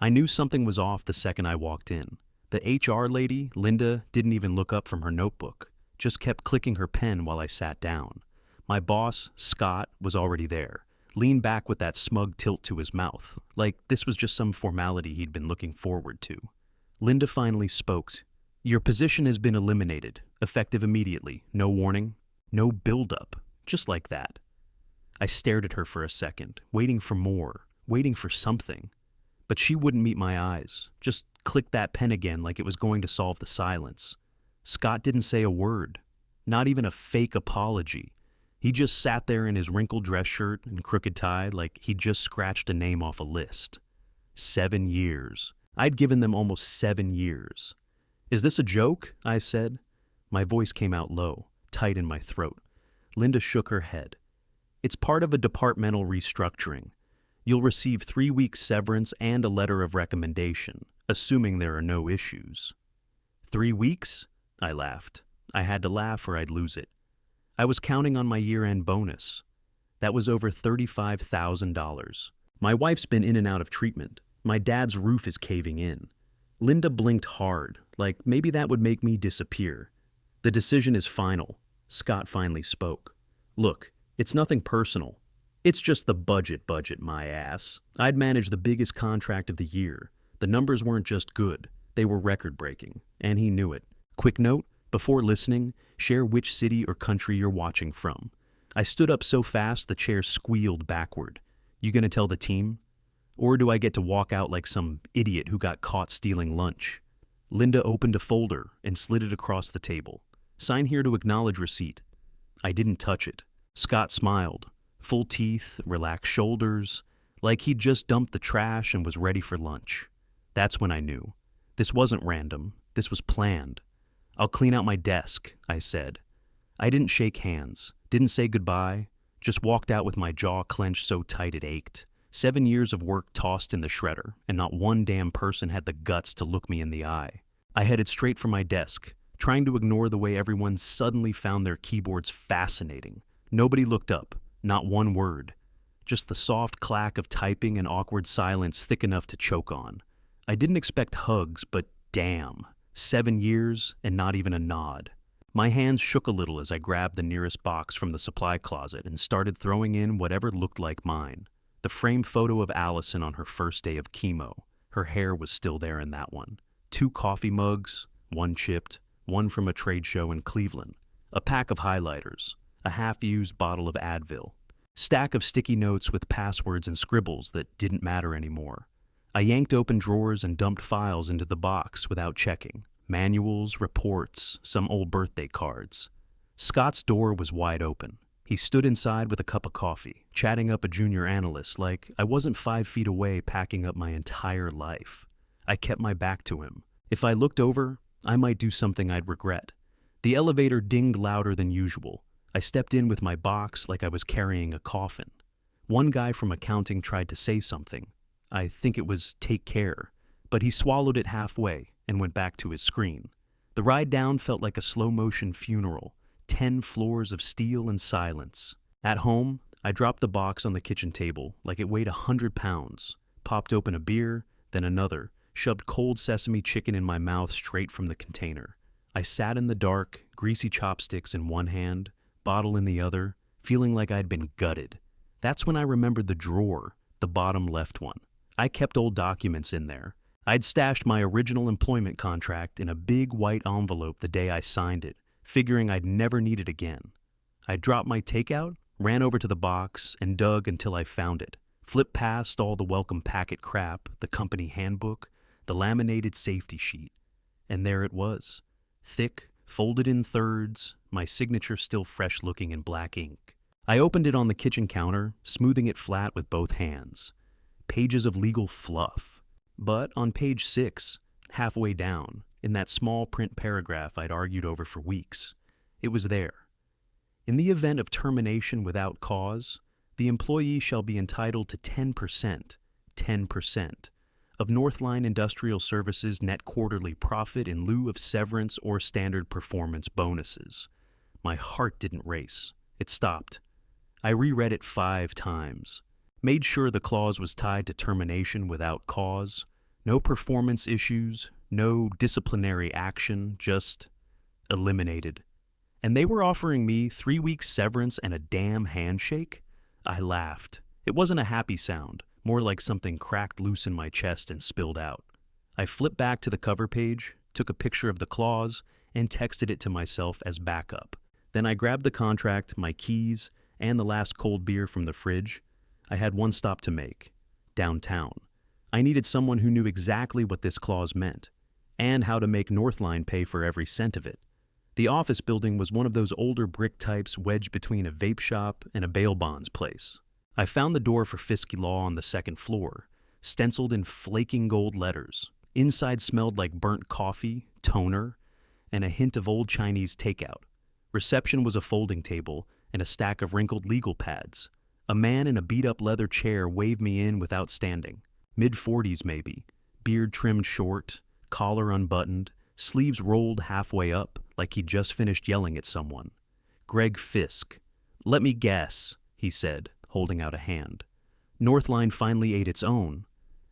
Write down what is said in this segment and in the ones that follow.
I knew something was off the second I walked in. The HR lady, Linda, didn't even look up from her notebook, just kept clicking her pen while I sat down. My boss, Scott, was already there, leaned back with that smug tilt to his mouth, like this was just some formality he'd been looking forward to. Linda finally spoke. "Your position has been eliminated, effective immediately. No warning, no build-up, just like that." I stared at her for a second, waiting for more, waiting for something. But she wouldn't meet my eyes, just clicked that pen again like it was going to solve the silence. Scott didn't say a word, not even a fake apology. He just sat there in his wrinkled dress shirt and crooked tie like he'd just scratched a name off a list. 7 years. I'd given them almost 7 years. "Is this a joke?" I said. My voice came out low, tight in my throat. Linda shook her head. "It's part of a departmental restructuring. You'll receive 3 weeks severance and a letter of recommendation, assuming there are no issues." 3 weeks? I laughed. I had to laugh or I'd lose it. I was counting on my year-end bonus. That was over $35,000. My wife's been in and out of treatment. My dad's roof is caving in. Linda blinked hard, like maybe that would make me disappear. "The decision is final." Scott finally spoke. "Look, it's nothing personal. It's just the budget, my ass. I'd managed the biggest contract of the year. The numbers weren't just good, they were record-breaking, and he knew it. Quick note, before listening, share which city or country you're watching from." I stood up so fast the chair squealed backward. "You gonna tell the team? Or do I get to walk out like some idiot who got caught stealing lunch?" Linda opened a folder and slid it across the table. "Sign here to acknowledge receipt." I didn't touch it. Scott smiled. Full teeth, relaxed shoulders, like he'd just dumped the trash and was ready for lunch. That's when I knew. This wasn't random. This was planned. "I'll clean out my desk," I said. I didn't shake hands, didn't say goodbye, just walked out with my jaw clenched so tight it ached. 7 years of work tossed in the shredder, and not one damn person had the guts to look me in the eye. I headed straight for my desk, trying to ignore the way everyone suddenly found their keyboards fascinating. Nobody looked up. Not one word. Just the soft clack of typing and awkward silence thick enough to choke on. I didn't expect hugs, but damn. 7 years and not even a nod. My hands shook a little as I grabbed the nearest box from the supply closet and started throwing in whatever looked like mine. The framed photo of Allison on her first day of chemo. Her hair was still there in that one. 2 coffee mugs, one chipped, one from a trade show in Cleveland. A pack of highlighters. A half-used bottle of Advil. Stack of sticky notes with passwords and scribbles that didn't matter anymore. I yanked open drawers and dumped files into the box without checking. Manuals, reports, some old birthday cards. Scott's door was wide open. He stood inside with a cup of coffee, chatting up a junior analyst like I wasn't 5 feet away packing up my entire life. I kept my back to him. If I looked over, I might do something I'd regret. The elevator dinged louder than usual. I stepped in with my box like I was carrying a coffin. One guy from accounting tried to say something. I think it was "take care," but he swallowed it halfway and went back to his screen. The ride down felt like a slow-motion funeral, 10 floors of steel and silence. At home, I dropped the box on the kitchen table like it weighed 100 pounds, popped open a beer, then another, shoved cold sesame chicken in my mouth straight from the container. I sat in the dark, greasy chopsticks in one hand, bottle in the other, feeling like I'd been gutted. That's when I remembered the drawer, the bottom left one. I kept old documents in there. I'd stashed my original employment contract in a big white envelope the day I signed it, figuring I'd never need it again. I dropped my takeout, ran over to the box, and dug until I found it. Flipped past all the welcome packet crap, the company handbook, the laminated safety sheet. And there it was. Thick, folded in thirds, my signature still fresh-looking in black ink. I opened it on the kitchen counter, smoothing it flat with both hands. Pages of legal fluff. But on page 6, halfway down, in that small print paragraph I'd argued over for weeks, it was there. In the event of termination without cause, the employee shall be entitled to 10%, of Northline Industrial Services' net quarterly profit in lieu of severance or standard performance bonuses. My heart didn't race. It stopped. I reread it 5 times. Made sure the clause was tied to termination without cause. No performance issues, no disciplinary action, just eliminated. And they were offering me 3 weeks severance and a damn handshake? I laughed. It wasn't a happy sound, more like something cracked loose in my chest and spilled out. I flipped back to the cover page, took a picture of the clause, and texted it to myself as backup. Then I grabbed the contract, my keys, and the last cold beer from the fridge. I had one stop to make, downtown. I needed someone who knew exactly what this clause meant, and how to make Northline pay for every cent of it. The office building was one of those older brick types wedged between a vape shop and a bail bonds place. I found the door for Fisky Law on the second floor, stenciled in flaking gold letters. Inside smelled like burnt coffee, toner, and a hint of old Chinese takeout. Reception was a folding table and a stack of wrinkled legal pads. A man in a beat-up leather chair waved me in without standing. Mid-40s maybe, beard trimmed short, collar unbuttoned, sleeves rolled halfway up like he'd just finished yelling at someone. Greg Fisk. "Let me guess," he said, holding out a hand. Northline finally ate its own.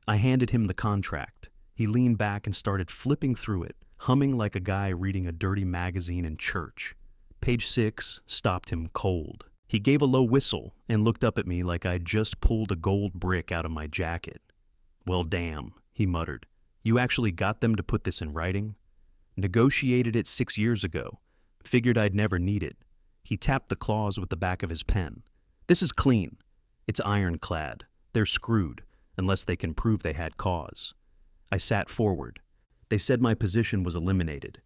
I handed him the contract. He leaned back and started flipping through it, humming like a guy reading a dirty magazine in church. Page 6 stopped him cold. He gave a low whistle and looked up at me like I'd just pulled a gold brick out of my jacket. "Well, damn," he muttered. "You actually got them to put this in writing?" "Negotiated it 6 years ago. Figured I'd never need it." He tapped the clause with the back of his pen. "This is clean. It's ironclad. They're screwed, unless they can prove they had cause." I sat forward. They said my position was eliminated.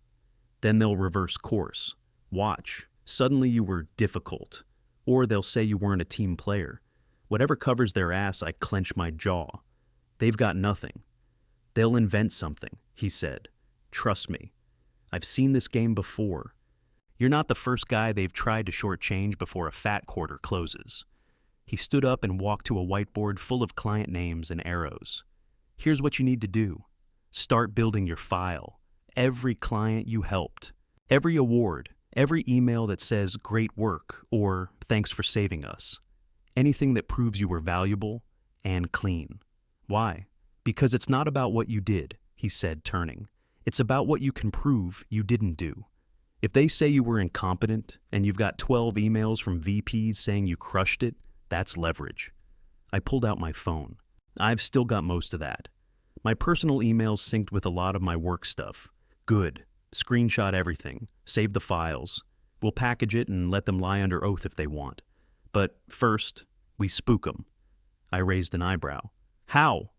Then they'll reverse course. Watch. Suddenly you were difficult. Or they'll say you weren't a team player. Whatever covers their ass, I clench my jaw. They've got nothing. They'll invent something, he said. Trust me. I've seen this game before. You're not the first guy they've tried to shortchange before a fat quarter closes. He stood up and walked to a whiteboard full of client names and arrows. Here's what you need to do. Start building your file. Every client you helped. Every award. Every email that says great work or thanks for saving us. Anything that proves you were valuable and clean. Why? Because it's not about what you did, he said, turning. It's about what you can prove you didn't do. If they say you were incompetent and you've got 12 emails from VPs saying you crushed it, that's leverage. I pulled out my phone. I've still got most of that. My personal emails synced with a lot of my work stuff. Good. Screenshot everything. Save the files. We'll package it and let them lie under oath if they want. But first, we spook them. I raised an eyebrow. How?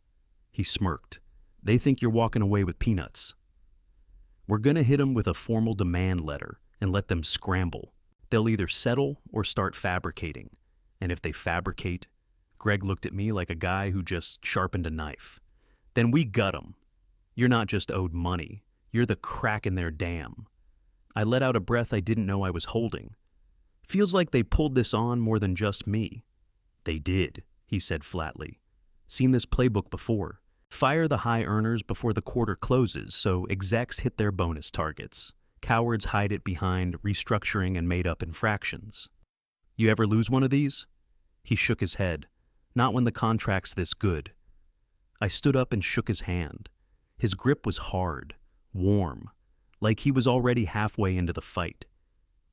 He smirked. They think you're walking away with peanuts. We're gonna hit them with a formal demand letter and let them scramble. They'll either settle or start fabricating. And if they fabricate, Greg looked at me like a guy who just sharpened a knife. Then we gut 'em. You're not just owed money. You're the crack in their dam. I let out a breath I didn't know I was holding. Feels like they pulled this on more than just me. They did, he said flatly. Seen this playbook before. Fire the high earners before the quarter closes so execs hit their bonus targets. Cowards hide it behind restructuring and made-up infractions. You ever lose one of these? He shook his head. Not when the contract's this good. I stood up and shook his hand. His grip was hard, warm, like he was already halfway into the fight.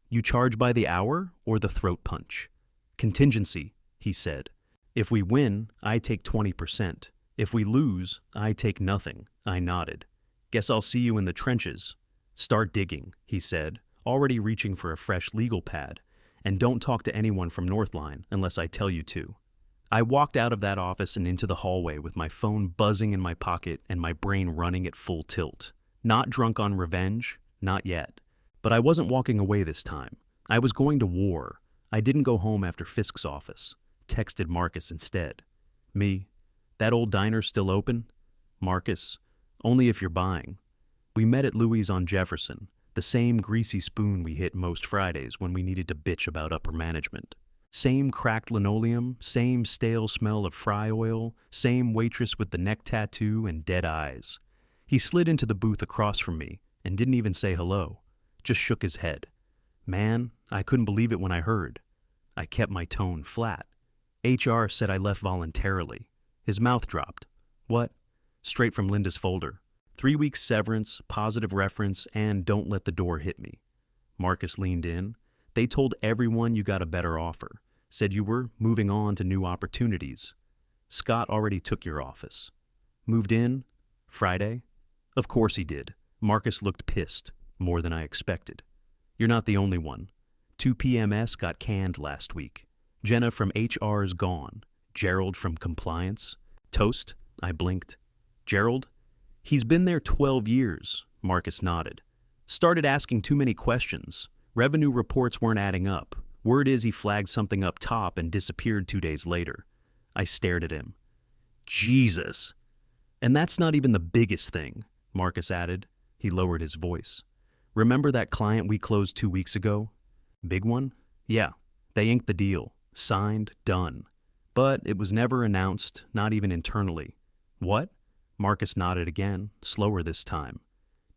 You charge by the hour or the throat punch? Contingency, he said. If we win, I take 20%. If we lose, I take nothing. I nodded. Guess I'll see you in the trenches. Start digging, he said, already reaching for a fresh legal pad. And don't talk to anyone from Northline unless I tell you to. I walked out of that office and into the hallway with my phone buzzing in my pocket and my brain running at full tilt. Not drunk on revenge, not yet. But I wasn't walking away this time. I was going to war. I didn't go home after Fisk's office. Texted Marcus instead. Me? That old diner still open? Marcus? Only if you're buying. We met at Louie's on Jefferson, the same greasy spoon we hit most Fridays when we needed to bitch about upper management. Same cracked linoleum, same stale smell of fry oil, same waitress with the neck tattoo and dead eyes. He slid into the booth across from me and didn't even say hello, just shook his head. Man, I couldn't believe it when I heard. I kept my tone flat. HR said I left voluntarily. His mouth dropped. What? Straight from Linda's folder. 3 weeks severance, positive reference, and don't let the door hit me. Marcus leaned in. They told everyone you got a better offer. Said you were moving on to new opportunities. Scott already took your office. Moved in? Friday? Of course he did. Marcus looked pissed, more than I expected. You're not the only one. 2 PMS got canned last week. Jenna from HR's gone. Gerald from compliance. Toast? I blinked. Gerald? He's been there 12 years, Marcus nodded. Started asking too many questions. Revenue reports weren't adding up. Word is he flagged something up top and disappeared 2 days later. I stared at him. Jesus. And that's not even the biggest thing, Marcus added. He lowered his voice. Remember that client we closed 2 weeks ago? Big one? Yeah. They inked the deal. Signed, done. But it was never announced, not even internally. What? Marcus nodded again, slower this time.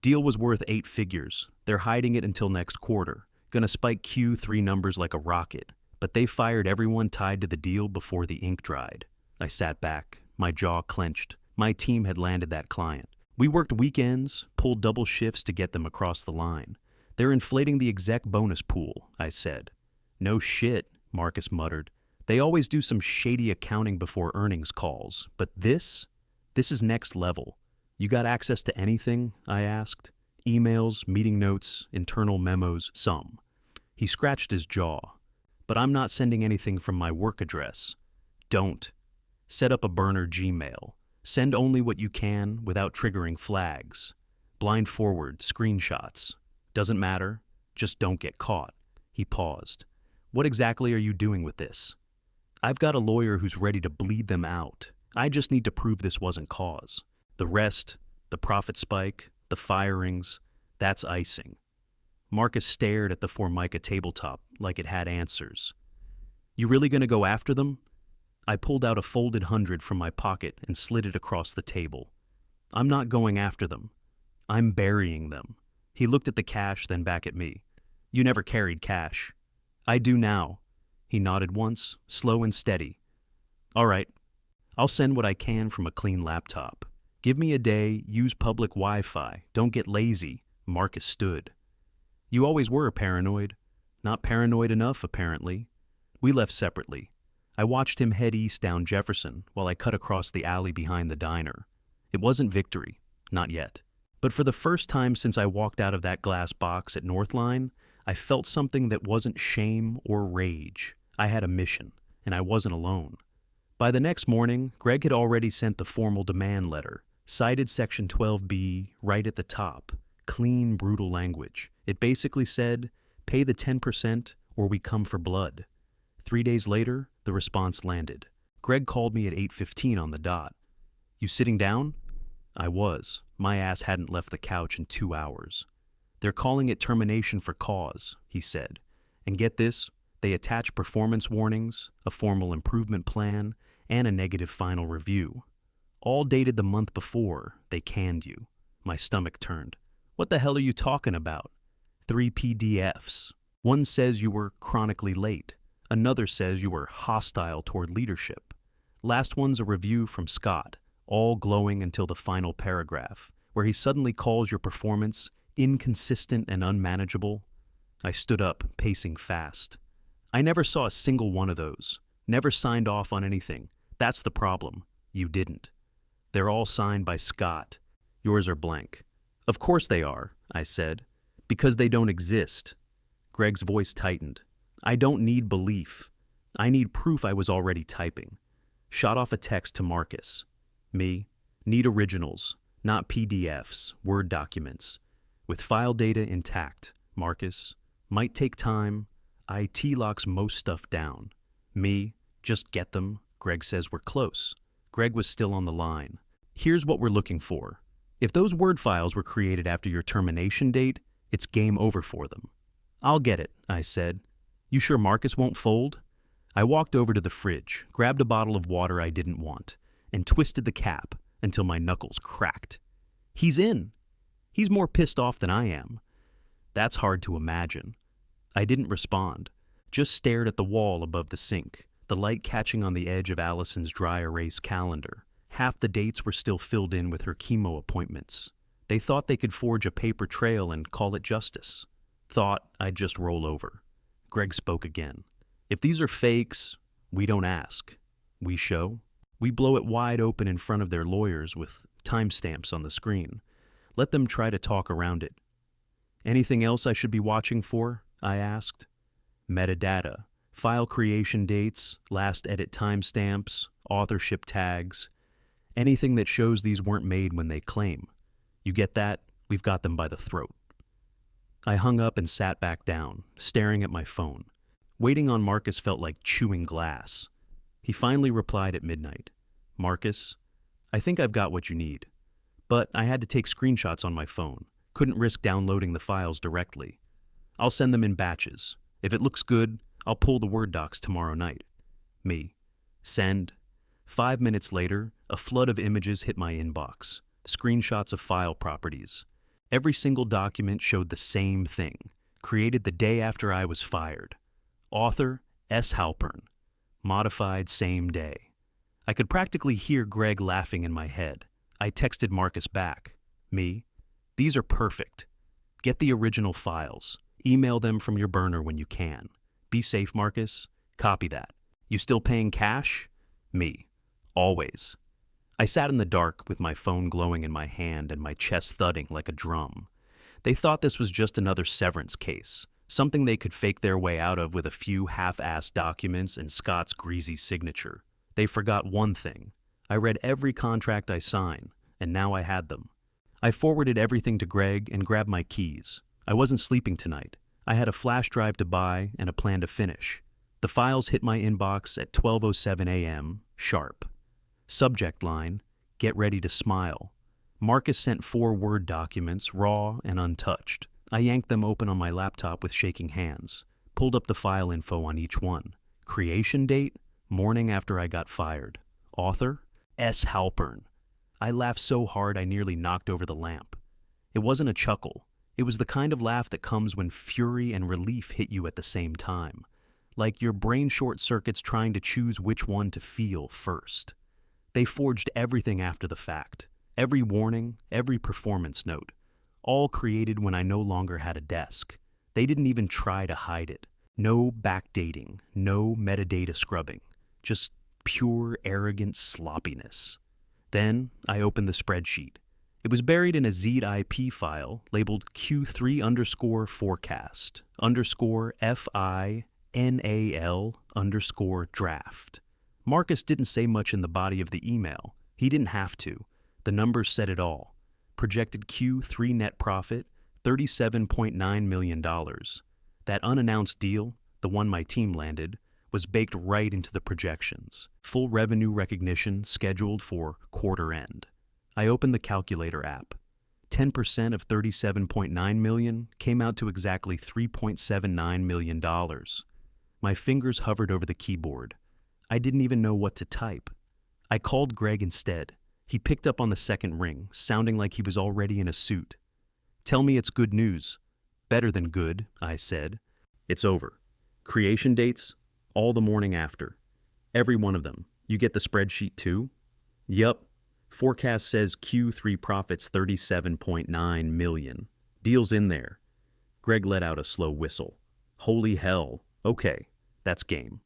Deal was worth 8 figures. They're hiding it until next quarter. Gonna spike Q3 numbers like a rocket. But they fired everyone tied to the deal before the ink dried. I sat back, my jaw clenched. My team had landed that client. We worked weekends, pulled double shifts to get them across the line. They're inflating the exec bonus pool, I said. No shit, Marcus muttered. They always do some shady accounting before earnings calls. But this is next level. You got access to anything? I asked. Emails, meeting notes, internal memos, some. He scratched his jaw. But I'm not sending anything from my work address. Don't. Set up a burner Gmail. Send only what you can without triggering flags. Blind forward, screenshots. Doesn't matter. Just don't get caught. He paused. What exactly are you doing with this? I've got a lawyer who's ready to bleed them out. I just need to prove this wasn't cause. The rest, the profit spike, the firings, that's icing. Marcus stared at the Formica tabletop like it had answers. You really gonna go after them? I pulled out a folded 100 from my pocket and slid it across the table. I'm not going after them. I'm burying them. He looked at the cash, then back at me. You never carried cash. I do now. He nodded once, slow and steady. All right. I'll send what I can from a clean laptop. Give me a day, use public Wi-Fi. Don't get lazy. Marcus stood. You always were paranoid. Not paranoid enough, apparently. We left separately. I watched him head east down Jefferson while I cut across the alley behind the diner. It wasn't victory. Not yet. But for the first time since I walked out of that glass box at Northline, I felt something that wasn't shame or rage. I had a mission, and I wasn't alone. By the next morning, Greg had already sent the formal demand letter, cited Section 12B right at the top. Clean, brutal language. It basically said, pay the 10% or we come for blood. 3 days later, the response landed. Greg called me at 8:15 on the dot. You sitting down? I was. My ass hadn't left the couch in 2 hours. They're calling it termination for cause, he said. And get this, they attach performance warnings, a formal improvement plan, and a negative final review. All dated the month before they canned you. My stomach turned. What the hell are you talking about? 3 PDFs. One says you were chronically late. Another says you were hostile toward leadership. Last one's a review from Scott, all glowing until the final paragraph, where he suddenly calls your performance inconsistent and unmanageable. I stood up, pacing fast. I never saw a single one of those. Never signed off on anything. That's the problem. You didn't. They're all signed by Scott. Yours are blank. Of course they are, I said. Because they don't exist. Greg's voice tightened. I don't need belief. I need proof I was already typing. Shot off a text to Marcus. Me. Need originals, not PDFs, Word documents. With file data intact. Marcus. Might take time. IT locks most stuff down. Me. Just get them. Greg says we're close. Greg was still on the line. Here's what we're looking for. If those Word files were created after your termination date, it's game over for them. I'll get it, I said. You sure Marcus won't fold? I walked over to the fridge, grabbed a bottle of water I didn't want, and twisted the cap until my knuckles cracked. He's in. He's more pissed off than I am. That's hard to imagine. I didn't respond, just stared at the wall above the sink, the light catching on the edge of Allison's dry erase calendar, Half the dates were still filled in with her chemo appointments. They thought they could forge a paper trail and call it justice. Thought I'd just roll over. Greg spoke again. If these are fakes, we don't ask. We show. We blow it wide open in front of their lawyers with timestamps on the screen. Let them try to talk around it. Anything else I should be watching for? I asked. Metadata, file creation dates, last edit timestamps, authorship tags, anything that shows these weren't made when they claim. You get that? We've got them by the throat. I hung up and sat back down, staring at my phone. Waiting on Marcus felt like chewing glass. He finally replied at midnight. Marcus, I think I've got what you need. But I had to take screenshots on my phone. Couldn't risk downloading the files directly. I'll send them in batches. If it looks good, I'll pull the Word docs tomorrow night. Me. Send. 5 minutes later, a flood of images hit my inbox. Screenshots of file properties. Every single document showed the same thing. Created the day after I was fired. Author, S. Halpern. Modified same day. I could practically hear Greg laughing in my head. I texted Marcus back. Me. These are perfect. Get the original files. Email them from your burner when you can. Be safe, Marcus. Copy that. You still paying cash? Me. Always. I sat in the dark with my phone glowing in my hand and my chest thudding like a drum. They thought this was just another severance case, something they could fake their way out of with a few half-assed documents and Scott's greasy signature. They forgot one thing. I read every contract I signed, and now I had them. I forwarded everything to Greg and grabbed my keys. I wasn't sleeping tonight. I had a flash drive to buy and a plan to finish. The files hit my inbox at 12:07 a.m. sharp. Subject line, get ready to smile. Marcus sent 4 Word documents, raw and untouched. I yanked them open on my laptop with shaking hands, pulled up the file info on each one. Creation date, morning after I got fired. Author, S. Halpern. I laughed so hard I nearly knocked over the lamp. It wasn't a chuckle. It was the kind of laugh that comes when fury and relief hit you at the same time. Like your brain short circuits trying to choose which one to feel first. They forged everything after the fact. Every warning, every performance note. All created when I no longer had a desk. They didn't even try to hide it. No backdating, no metadata scrubbing. Just pure, arrogant sloppiness. Then I opened the spreadsheet. It was buried in a ZIP file labeled Q3_forecast_FINAL_draft. Marcus didn't say much in the body of the email. He didn't have to. The numbers said it all. Projected Q3 net profit, $37.9 million. That unannounced deal, the one my team landed, was baked right into the projections. Full revenue recognition scheduled for quarter end. I opened the calculator app. 10% of $37.9 million came out to exactly $3.79 million. My fingers hovered over the keyboard. I didn't even know what to type. I called Greg instead. He picked up on the second ring, sounding like he was already in a suit. Tell me it's good news. Better than good, I said. It's over. Creation dates? All the morning after. Every one of them. You get the spreadsheet too? Yup. Forecast says Q3 profits $37.9 million. Deal's in there. Greg let out a slow whistle. Holy hell. Okay, that's game.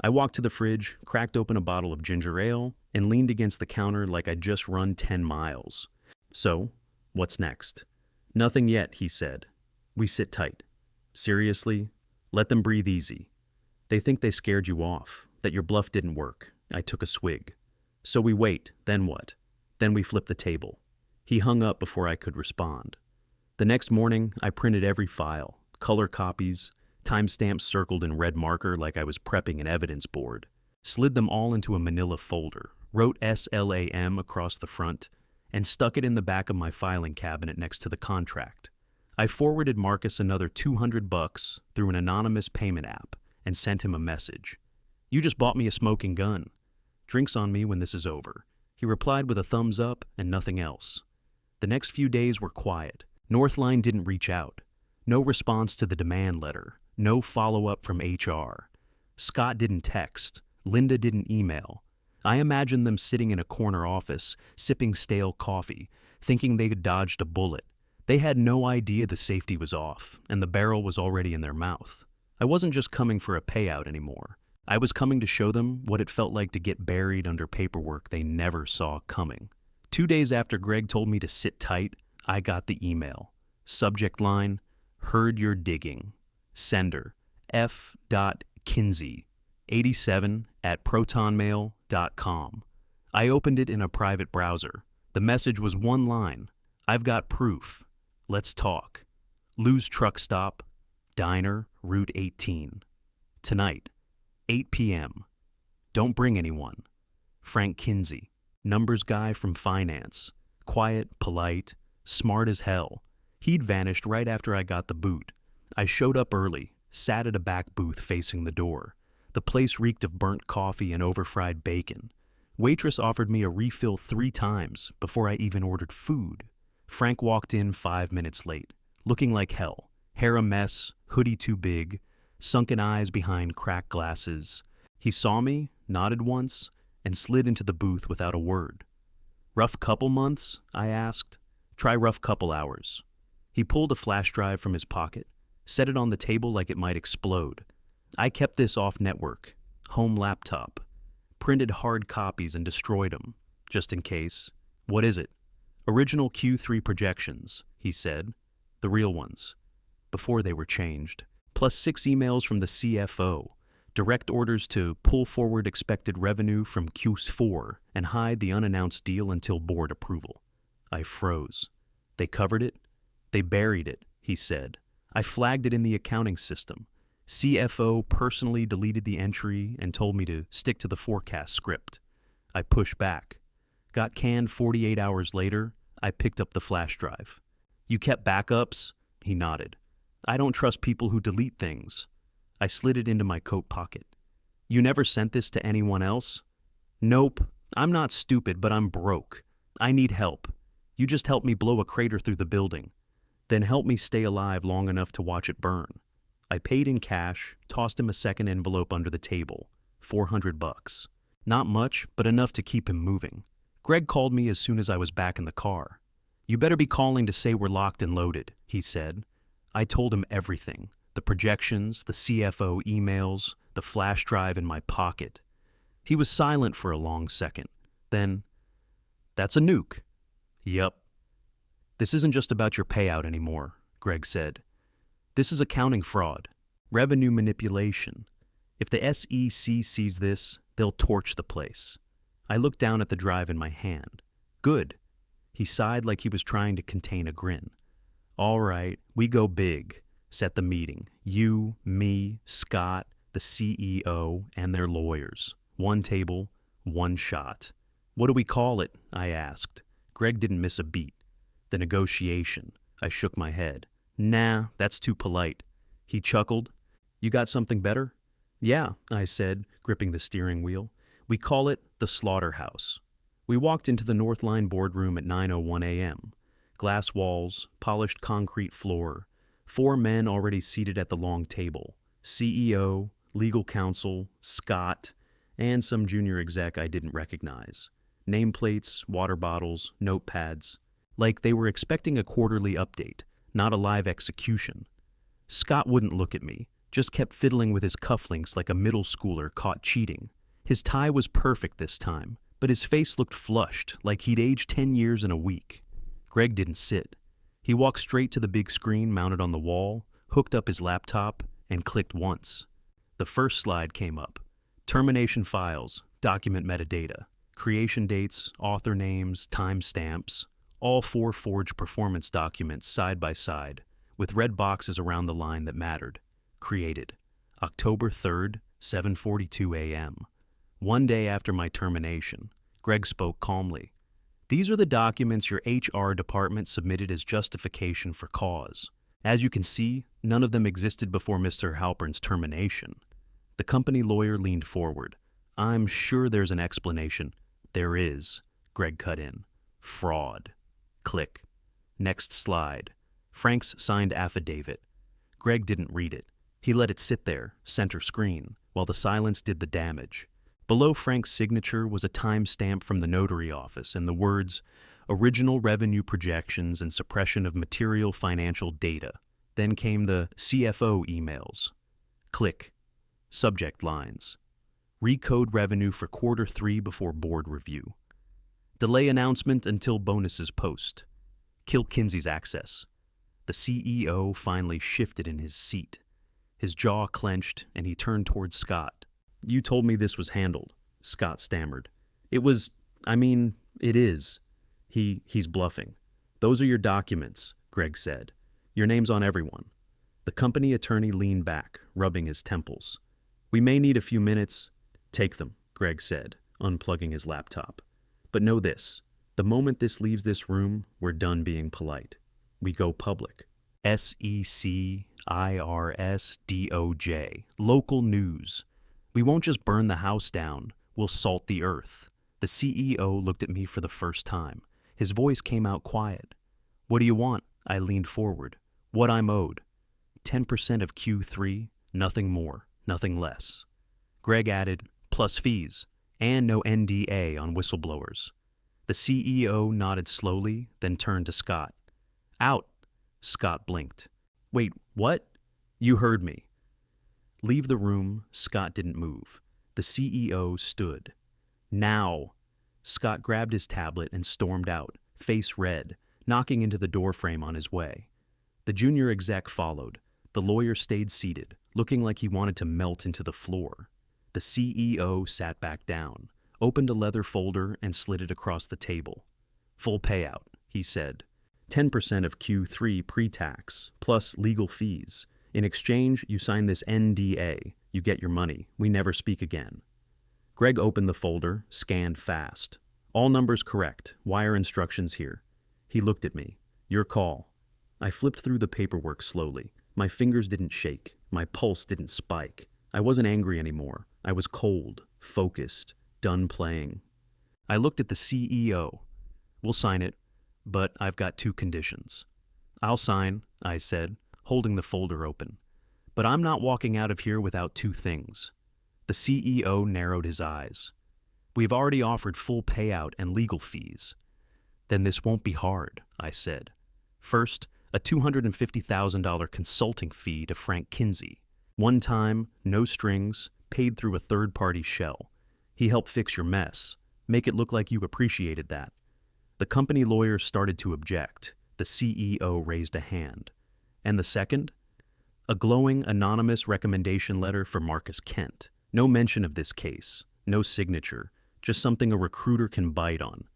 I walked to the fridge, cracked open a bottle of ginger ale, and leaned against the counter like I'd just run 10 miles. So, what's next? Nothing yet, he said. We sit tight. Seriously? Let them breathe easy. They think they scared you off, that your bluff didn't work. I took a swig. So we wait, then what? Then we flip the table. He hung up before I could respond. The next morning, I printed every file, color copies, timestamps circled in red marker like I was prepping an evidence board, slid them all into a manila folder, wrote SLAM across the front, and stuck it in the back of my filing cabinet next to the contract. I forwarded Marcus another $200 through an anonymous payment app and sent him a message. You just bought me a smoking gun. Drinks on me when this is over. He replied with a thumbs up and nothing else. The next few days were quiet. Northline didn't reach out. No response to the demand letter. No follow-up from HR. Scott didn't text. Linda didn't email. I imagined them sitting in a corner office, sipping stale coffee, thinking they had dodged a bullet. They had no idea the safety was off, and the barrel was already in their mouth. I wasn't just coming for a payout anymore. I was coming to show them what it felt like to get buried under paperwork they never saw coming. 2 days after Greg told me to sit tight, I got the email. Subject line, heard you're digging. Sender, f.kinsey, 87@protonmail.com. I opened it in a private browser. The message was one line. I've got proof. Let's talk. Lou's Truck Stop, Diner, Route 18. Tonight, 8 p.m. Don't bring anyone. Frank Kinsey, numbers guy from finance. Quiet, polite, smart as hell. He'd vanished right after I got the boot. I showed up early, sat at a back booth facing the door. The place reeked of burnt coffee and overfried bacon. Waitress offered me a refill 3 times before I even ordered food. Frank walked in 5 minutes late, looking like hell. Hair a mess, hoodie too big, sunken eyes behind cracked glasses. He saw me, nodded once, and slid into the booth without a word. Rough couple months? I asked. Try rough couple hours. He pulled a flash drive from his pocket, set it on the table like it might explode. I kept this off network, home laptop, printed hard copies and destroyed them, just in case. What is it? Original Q3 projections, he said. The real ones, before they were changed. Plus 6 emails from the CFO, direct orders to pull forward expected revenue from Q4 and hide the unannounced deal until board approval. I froze. They covered it? They buried it, he said. I flagged it in the accounting system. CFO personally deleted the entry and told me to stick to the forecast script. I pushed back. Got canned 48 hours later, I picked up the flash drive. You kept backups? He nodded. I don't trust people who delete things. I slid it into my coat pocket. You never sent this to anyone else? Nope. I'm not stupid, but I'm broke. I need help. You just help me blow a crater through the building. Then help me stay alive long enough to watch it burn. I paid in cash, tossed him a second envelope under the table. $400. Not much, but enough to keep him moving. Greg called me as soon as I was back in the car. You better be calling to say we're locked and loaded, he said. I told him everything. The projections, the CFO emails, the flash drive in my pocket. He was silent for a long second. Then, that's a nuke. Yup. This isn't just about your payout anymore, Greg said. This is accounting fraud, revenue manipulation. If the SEC sees this, they'll torch the place. I looked down at the drive in my hand. Good. He sighed like he was trying to contain a grin. All right, we go big. Set the meeting. You, me, Scott, the CEO, and their lawyers. One table, one shot. What do we call it? I asked. Greg didn't miss a beat. The negotiation. I shook my head. Nah, that's too polite. He chuckled. You got something better? Yeah, I said, gripping the steering wheel. We call it the slaughterhouse. We walked into the North Line boardroom at 9:01 a.m. Glass walls, polished concrete floor, 4 men already seated at the long table. CEO, legal counsel, Scott, and some junior exec I didn't recognize. Nameplates, water bottles, notepads. Like they were expecting a quarterly update, not a live execution. Scott wouldn't look at me, just kept fiddling with his cufflinks like a middle schooler caught cheating. His tie was perfect this time, but his face looked flushed, like he'd aged 10 years in a week. Greg didn't sit. He walked straight to the big screen mounted on the wall, hooked up his laptop, and clicked once. The first slide came up. Termination files, document metadata, creation dates, author names, timestamps, all 4 forged performance documents side by side, with red boxes around the line that mattered. Created. October 3rd, 7:42 a.m. 1 day after my termination. Greg spoke calmly. These are the documents your HR department submitted as justification for cause. As you can see, none of them existed before Mr. Halpern's termination. The company lawyer leaned forward. I'm sure there's an explanation. There is, Greg cut in. Fraud. Click. Next slide. Frank's signed affidavit. Greg didn't read it. He let it sit there, center screen, while the silence did the damage. Below Frank's signature was a timestamp from the notary office and the words, "Original revenue projections and suppression of material financial data." Then came the CFO emails. Click. Subject lines. Recode revenue for Q3 before board review. Delay announcement until bonuses post. Kill Kinsey's access. The CEO finally shifted in his seat. His jaw clenched, and he turned towards Scott. "You told me this was handled," Scott stammered. It is. He's bluffing. "Those are your documents," Greg said. "Your name's on everyone." The company attorney leaned back, rubbing his temples. "We may need a few minutes." "Take them," Greg said, unplugging his laptop. "But know this. The moment this leaves this room, we're done being polite. We go public. SECIRSDOJ. Local news. We won't just burn the house down, we'll salt the earth." The CEO looked at me for the first time. His voice came out quiet. "What do you want?" I leaned forward. "What I'm owed. 10% of Q3, nothing more, nothing less." Greg added, "Plus fees, and no NDA on whistleblowers." The CEO nodded slowly, then turned to Scott. "Out." Scott blinked. "Wait, what?" "You heard me." Leave the room. Scott didn't move. The CEO stood. "Now." Scott grabbed his tablet and stormed out, face red, knocking into the doorframe on his way. The junior exec followed. The lawyer stayed seated, looking like he wanted to melt into the floor. The CEO sat back down, opened a leather folder, and slid it across the table. "Full payout," he said. 10% of Q3 pre-tax, plus legal fees. In exchange, you sign this NDA. You get your money. We never speak again. Greg opened the folder, scanned fast. "All numbers correct. Wire instructions here." He looked at me. "Your call." I flipped through the paperwork slowly. My fingers didn't shake. My pulse didn't spike. I wasn't angry anymore. I was cold, focused, done playing. I looked at the CEO. "We'll sign it, but I've got 2 conditions." "I'll sign," I said, holding the folder open. "But I'm not walking out of here without 2 things. The CEO narrowed his eyes. "We've already offered full payout and legal fees." "Then this won't be hard," I said. "First, a $250,000 consulting fee to Frank Kinsey. One time, no strings, paid through a third-party shell. He helped fix your mess. Make it look like you appreciated that." The company lawyer started to object. The CEO raised a hand. "And the second?" "A glowing, anonymous recommendation letter for Marcus Kent. No mention of this case. No signature. Just something a recruiter can bite on."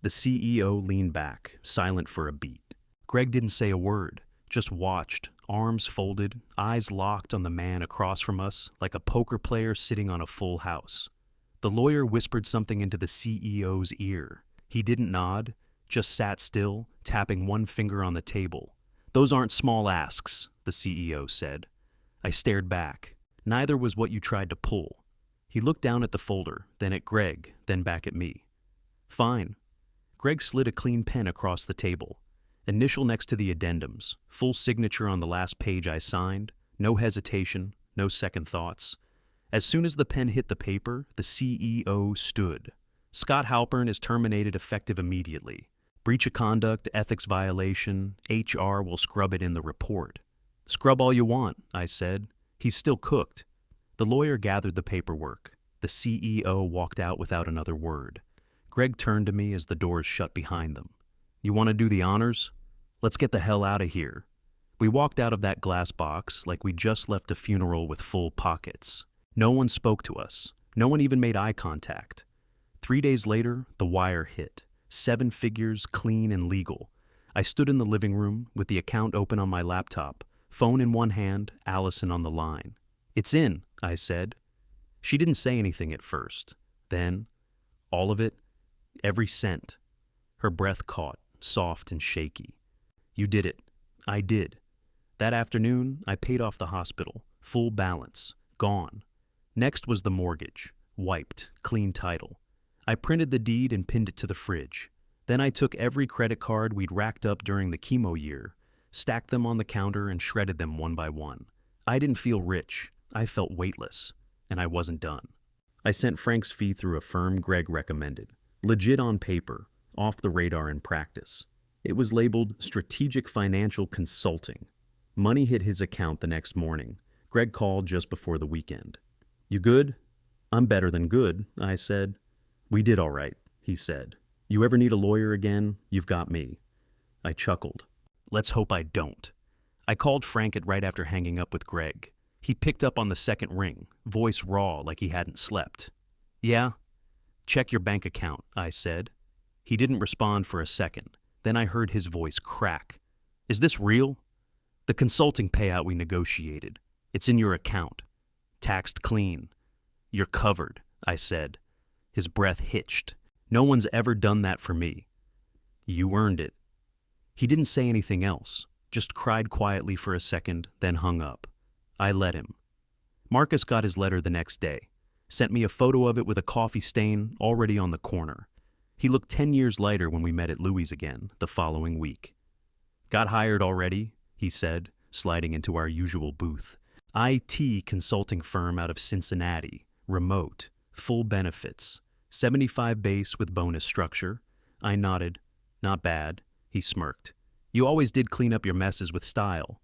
The CEO leaned back, silent for a beat. Greg didn't say a word, just watched, arms folded, eyes locked on the man across from us, like a poker player sitting on a full house. The lawyer whispered something into the CEO's ear. He didn't nod, just sat still, tapping one finger on the table. "Those aren't small asks," the CEO said. I stared back. "Neither was what you tried to pull." He looked down at the folder, then at Greg, then back at me. "Fine." Greg slid a clean pen across the table. Initial next to the addendums, full signature on the last page I signed, no hesitation, no second thoughts. As soon as the pen hit the paper, the CEO stood. "Scott Halpern is terminated effective immediately. Breach of conduct, ethics violation, HR will scrub it in the report." "Scrub all you want," I said. "He's still cooked." The lawyer gathered the paperwork. The CEO walked out without another word. Greg turned to me as the doors shut behind them. "You want to do the honors? Let's get the hell out of here." We walked out of that glass box like we just left a funeral with full pockets. No one spoke to us. No one even made eye contact. 3 days later, the wire hit. 7 figures, clean and legal. I stood in the living room with the account open on my laptop, phone in one hand, Allison on the line. "It's in," I said. She didn't say anything at first. Then, all of it, every cent. Her breath caught, soft and shaky. "You did it." I did. That afternoon, I paid off the hospital, full balance, gone. Next was the mortgage, wiped, clean title. I printed the deed and pinned it to the fridge. Then I took every credit card we'd racked up during the chemo year, stacked them on the counter and shredded them one by one. I didn't feel rich. I felt weightless, and I wasn't done. I sent Frank's fee through a firm Greg recommended. Legit on paper, off the radar in practice. It was labeled Strategic Financial Consulting. Money hit his account the next morning. Greg called just before the weekend. "You good?" "I'm better than good," I said. "We did all right," he said. "You ever need a lawyer again, you've got me." I chuckled. Let's hope I don't. I called Frank right after hanging up with Greg. He picked up on the second ring, voice raw like he hadn't slept. "Yeah?" "Check your bank account," I said. He didn't respond for a second. Then I heard his voice crack. "Is this real?" "The consulting payout we negotiated. It's in your account. Taxed clean." "You're covered," I said. His breath hitched. "No one's ever done that for me." "You earned it." He didn't say anything else, just cried quietly for a second, then hung up. I let him. Marcus got his letter the next day, sent me a photo of it with a coffee stain already on the corner. He looked 10 years lighter when we met at Louis' again the following week. "Got hired already," he said, sliding into our usual booth. IT consulting firm out of Cincinnati, remote, full benefits, 75 base with bonus structure. I nodded. "Not bad." He smirked. "You always did clean up your messes with style."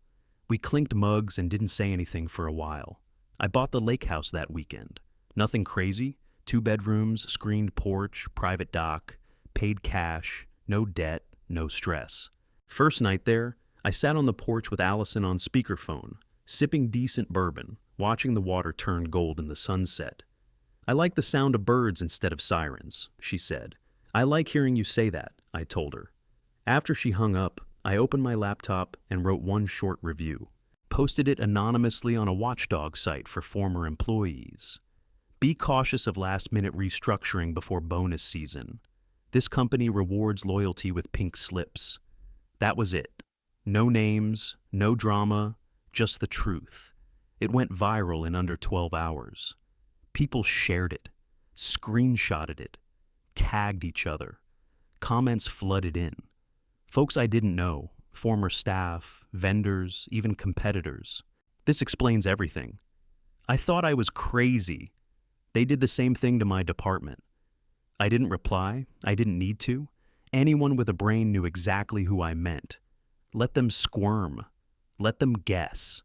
We clinked mugs and didn't say anything for a while. I bought the lake house that weekend. Nothing crazy. 2 bedrooms, screened porch, private dock, paid cash, no debt, no stress. First night there, I sat on the porch with Allison on speakerphone, sipping decent bourbon, watching the water turn gold in the sunset. "I like the sound of birds instead of sirens," she said. "I like hearing you say that," I told her. After she hung up, I opened my laptop and wrote one short review. Posted it anonymously on a watchdog site for former employees. "Be cautious of last-minute restructuring before bonus season. This company rewards loyalty with pink slips." That was it. No names, no drama, just the truth. It went viral in under 12 hours. People shared it, screenshotted it, tagged each other. Comments flooded in. Folks I didn't know, former staff, vendors, even competitors. This explains everything. I thought I was crazy. They did the same thing to my department. I didn't reply. I didn't need to. Anyone with a brain knew exactly who I meant. Let them squirm. Let them guess.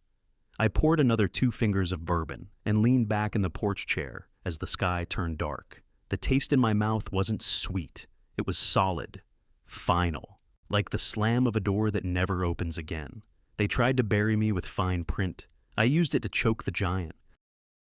I poured another 2 fingers of bourbon and leaned back in the porch chair as the sky turned dark. The taste in my mouth wasn't sweet. It was solid, final, like the slam of a door that never opens again. They tried to bury me with fine print. I used it to choke the giant.